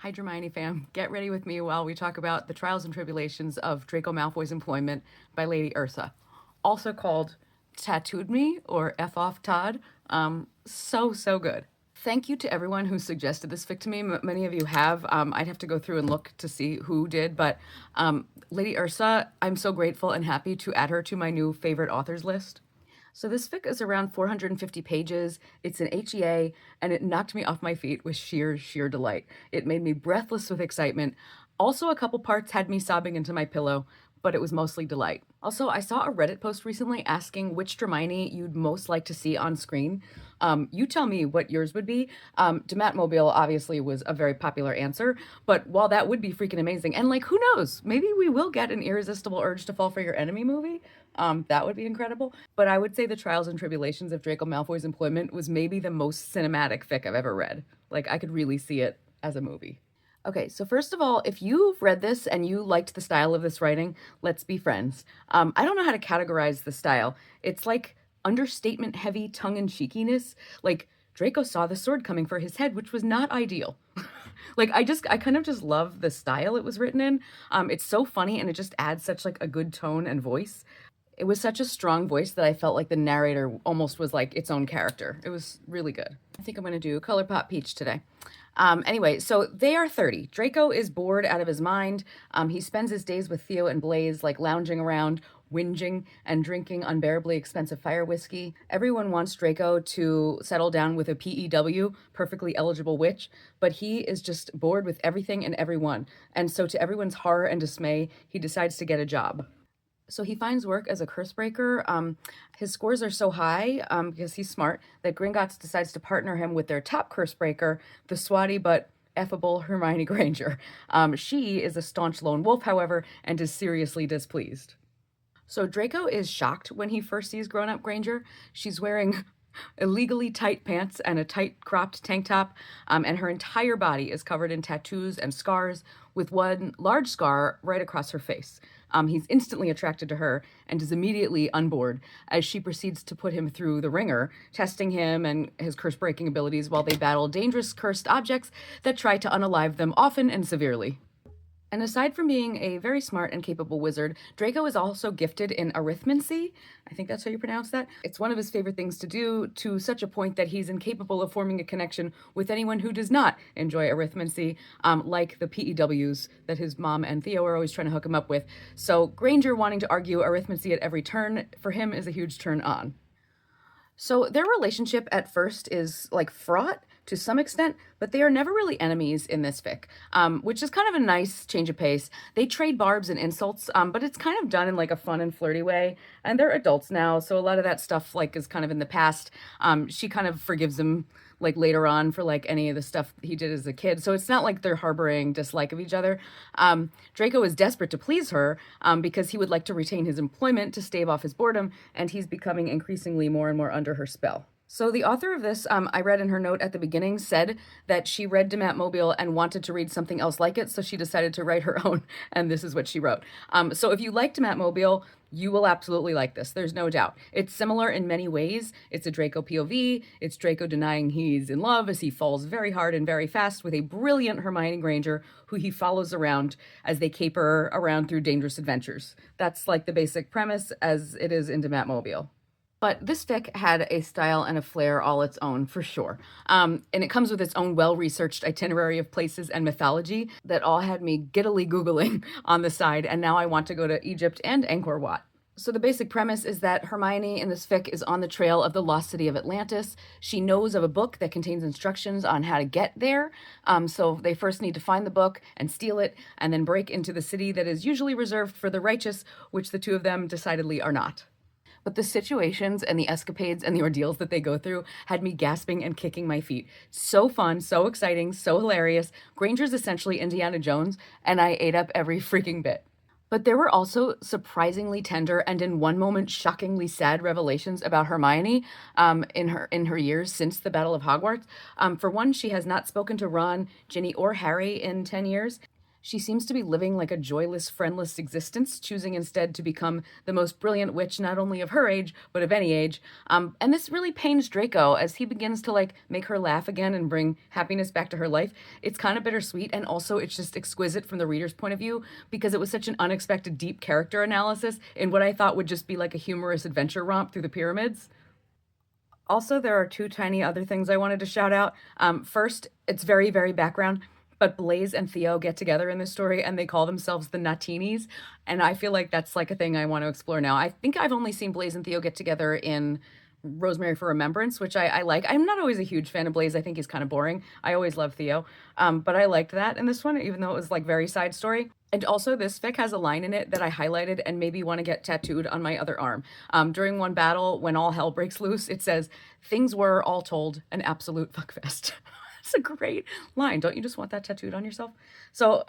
Hi, Dramione fam. Get ready with me while we talk about the trials and tribulations of Draco Malfoy's employment by LadyUrsa, also called Tattooed Me or F Off Todd. So good. Thank you to everyone who suggested this fic to me. Many of you have. I'd have to go through and look to see who did, but LadyUrsa, I'm so grateful and happy to add her to my new favorite authors list. So this fic is around 450 pages. It's an HEA, and it knocked me off my feet with sheer delight. It made me breathless with excitement. Also, a couple parts had me sobbing into my pillow, but it was mostly delight. Also, I saw a Reddit post recently asking which Dramione you'd most like to see on screen. You tell me what yours would be. Mobile obviously was a very popular answer, but while that would be freaking amazing, and like, who knows, maybe we will get an Irresistible Urge to Fall for Your Enemy movie. That would be incredible. But I would say The Trials and Tribulations of Draco Malfoy's Employment was maybe the most cinematic fic I've ever read. Like, I could really see it as a movie. Okay, so first of all, if you've read this and you liked the style of this writing, let's be friends. I don't know how to categorize the style. It's like understatement heavy tongue and cheekiness. Like, Draco saw the sword coming for his head, which was not ideal. Like, I kind of just love the style it was written in. It's so funny and it just adds such like a good tone and voice. It was such a strong voice that I felt like the narrator almost was like its own character. It was really good. I think I'm going to do Color Pop Peach today. Anyway, so they are 30. Draco is bored out of his mind. He spends his days with Theo and Blaze, like lounging around, whinging, and drinking unbearably expensive fire whiskey. Everyone wants Draco to settle down with a PEW, perfectly eligible witch, but he is just bored with everything and everyone. And so, to everyone's horror and dismay, he decides to get a job. So he finds work as a curse breaker. His scores are so high because he's smart that Gringotts decides to partner him with their top curse breaker, the swatty but effable Hermione Granger. She is a staunch lone wolf, however, and is seriously displeased. So Draco is shocked when he first sees grown-up Granger. She's wearing illegally tight pants and a tight cropped tank top, and her entire body is covered in tattoos and scars, with one large scar right across her face. He's instantly attracted to her and is immediately unboard as she proceeds to put him through the ringer, testing him and his curse breaking abilities while they battle dangerous cursed objects that try to unalive them often and severely. And aside from being a very smart and capable wizard, Draco is also gifted in arithmancy. I think that's how you pronounce that. It's one of his favorite things to do, to such a point that he's incapable of forming a connection with anyone who does not enjoy arithmancy, like the PEWs that his mom and Theo are always trying to hook him up with. So Granger wanting to argue arithmancy at every turn, for him, is a huge turn on. So their relationship at first is like fraught to some extent, but they are never really enemies in this fic, which is kind of a nice change of pace. They trade barbs and insults, but it's kind of done in like a fun and flirty way. And they're adults now, so a lot of that stuff like is kind of in the past. She kind of forgives him like later on for like any of the stuff he did as a kid. So it's not like they're harboring dislike of each other. Draco is desperate to please her because he would like to retain his employment to stave off his boredom, and he's becoming increasingly more and more under her spell. So the author of this, I read in her note at the beginning, said that she read Mobile and wanted to read something else like it, so she decided to write her own, and this is what she wrote. So if you liked Mobile, you will absolutely like this. There's no doubt. It's similar in many ways. It's a Draco POV. It's Draco denying he's in love as he falls very hard and very fast with a brilliant Hermione Granger who he follows around as they caper around through dangerous adventures. That's like the basic premise as it is in Mobile. But this fic had a style and a flair all its own, for sure. And it comes with its own well-researched itinerary of places and mythology that all had me giddily Googling on the side, and now I want to go to Egypt and Angkor Wat. So the basic premise is that Hermione in this fic is on the trail of the lost city of Atlantis. She knows of a book that contains instructions on how to get there. So they first need to find the book and steal it, and then break into the city that is usually reserved for the righteous, which the two of them decidedly are not. But the situations and the escapades and the ordeals that they go through had me gasping and kicking my feet. So fun, so exciting, so hilarious. Granger's essentially Indiana Jones, and I ate up every freaking bit. But there were also surprisingly tender and in one moment shockingly sad revelations about Hermione in her years since the Battle of Hogwarts. For one, she has not spoken to Ron, Ginny, or Harry in 10 years. She seems to be living like a joyless, friendless existence, choosing instead to become the most brilliant witch not only of her age, but of any age. And this really pains Draco as he begins to like make her laugh again and bring happiness back to her life. It's kind of bittersweet, and also it's just exquisite from the reader's point of view because it was such an unexpected, deep character analysis in what I thought would just be like a humorous adventure romp through the pyramids. Also, there are two tiny other things I wanted to shout out. First, it's very, very background, but Blaze and Theo get together in this story and they call themselves the Natinis. And I feel like that's like a thing I want to explore now. I think I've only seen Blaze and Theo get together in Rosemary for Remembrance, which I like. I'm not always a huge fan of Blaze. I think he's kind of boring. I always love Theo. But I liked that in this one, even though it was like very side story. And also, this fic has a line in it that I highlighted and maybe want to get tattooed on my other arm. During one battle, when all hell breaks loose, it says, "Things were, all told, an absolute fuckfest." It's a great line. Don't you just want that tattooed on yourself? So,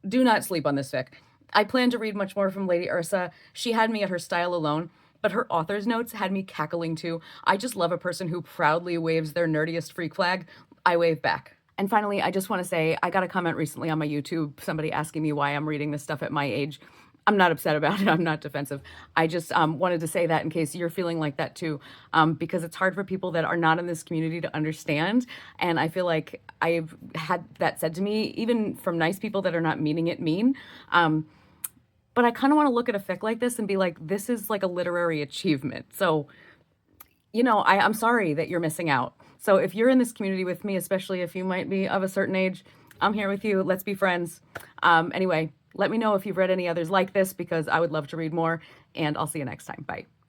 do not sleep on this fic. I plan to read much more from Lady Ursa. She had me at her style alone, but her author's notes had me cackling too. I just love a person who proudly waves their nerdiest freak flag. I wave back. And finally, I just want to say I got a comment recently on my YouTube, somebody asking me why I'm reading this stuff at my age. I'm not upset about it. I'm not defensive. I just wanted to say that in case you're feeling like that too, because it's hard for people that are not in this community to understand. And I feel like I've had that said to me, even from nice people that are not meaning it mean. But I kind of want to look at a fic like this and be like, this is like a literary achievement. So, I'm sorry that you're missing out. So if you're in this community with me, especially if you might be of a certain age, I'm here with you. Let's be friends. Anyway, let me know if you've read any others like this because I would love to read more, and I'll see you next time. Bye.